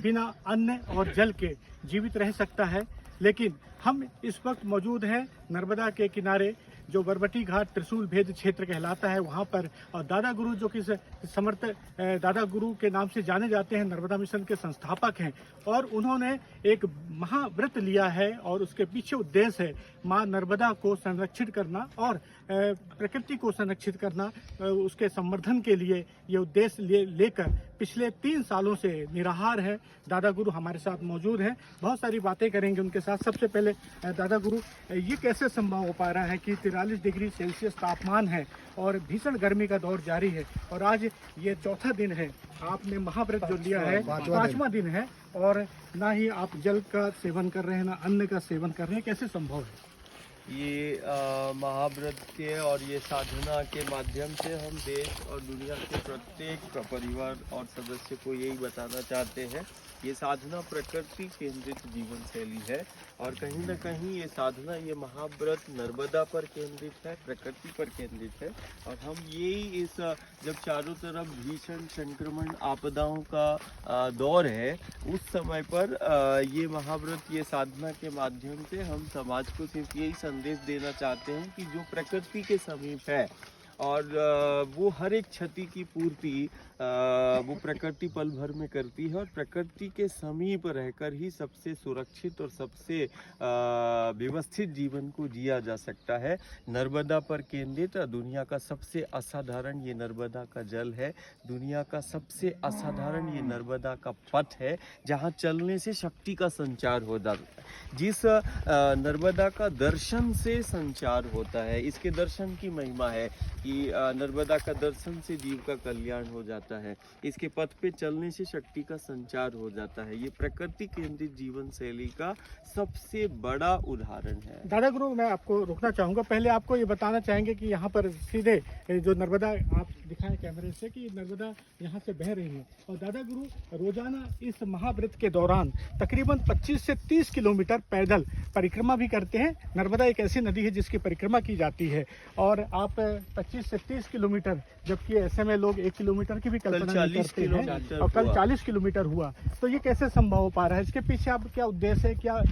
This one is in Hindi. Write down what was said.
बिना अन्न और जल के जीवित रह सकता है, लेकिन हम इस वक्त मौजूद हैं नर्मदा के किनारे, जो बरबटी घाट त्रिशूल भेद क्षेत्र कहलाता है वहाँ पर। और दादा गुरु जो कि समर्थ दादा गुरु के नाम से जाने जाते हैं, नर्मदा मिशन के संस्थापक हैं, और उन्होंने एक महाव्रत लिया है और उसके पीछे उद्देश्य है माँ नर्मदा को संरक्षित करना और प्रकृति को संरक्षित करना। उसके संवर्धन के लिए ये उद्देश्य लेकर पिछले 3 सालों से निराहार है। दादा गुरु हमारे साथ मौजूद हैं, बहुत सारी बातें करेंगे उनके साथ। सबसे पहले दादा गुरु, ये कैसे संभव हो पा रहा है कि 43 डिग्री सेल्सियस तापमान है और भीषण गर्मी का दौर जारी है, और आज ये चौथा दिन है, आपने महाव्रत जो लिया है 5वां दिन है, और ना ही आप जल का सेवन कर रहे हैं ना अन्न का सेवन कर रहे हैं, कैसे संभव है? ये महाव्रत के और ये साधना के माध्यम से हम देश और दुनिया के प्रत्येक परिवार और सदस्य को यही बताना चाहते हैं, ये साधना प्रकृति केंद्रित जीवन शैली है, और कहीं ना कहीं ये साधना, ये महाव्रत नर्मदा पर केंद्रित है, प्रकृति पर केंद्रित है। और हम यही इस जब चारों तरफ भीषण संक्रमण आपदाओं का दौर है, उस समय पर ये महाव्रत, ये साधना के माध्यम से हम समाज को सिर्फ यही संदेश देना चाहते हैं कि जो प्रकृति के समीप है और वो हर एक क्षति की पूर्ति वो प्रकृति पल भर में करती है, और प्रकृति के समीप रहकर ही सबसे सुरक्षित और सबसे व्यवस्थित जीवन को जिया जा सकता है। नर्मदा पर केंद्रित दुनिया का सबसे असाधारण ये नर्मदा का जल है, दुनिया का सबसे असाधारण ये नर्मदा का पथ है, जहाँ चलने से शक्ति का संचार हो जाता है। जिस नर्मदा का दर्शन से संचार होता है, इसके दर्शन की महिमा है कि नर्मदा का दर्शन से जीव का कल्याण हो जाता है, इसके पथ पे चलने से शक्ति का संचार हो जाता है। ये प्रकृति केंद्रित जीवन शैली का सबसे बड़ा उदाहरण है। दादा गुरु, मैं आपको रोकना चाहूँगा, पहले आपको ये बताना चाहेंगे कि यहाँ पर सीधे जो नर्मदा, आप दिखाएं कैमरे से कि नर्मदा यहाँ से बह रही है, और दादा गुरु रोजाना इस महाव्रत के दौरान तकरीबन 25 से 30 किलोमीटर पैदल परिक्रमा भी करते हैं। नर्मदा एक ऐसी नदी है जिसकी परिक्रमा की जाती है, और आप 25 से 30 किलोमीटर, जबकि ऐसे में लोग 1 किलोमीटर की भी कल्पना नहीं करते हैं, और कल 40 किलोमीटर हुआ। तो ये कैसे संभव हो पा रहा है? इसके पीछे आप क्या उद्देश्य है, क्या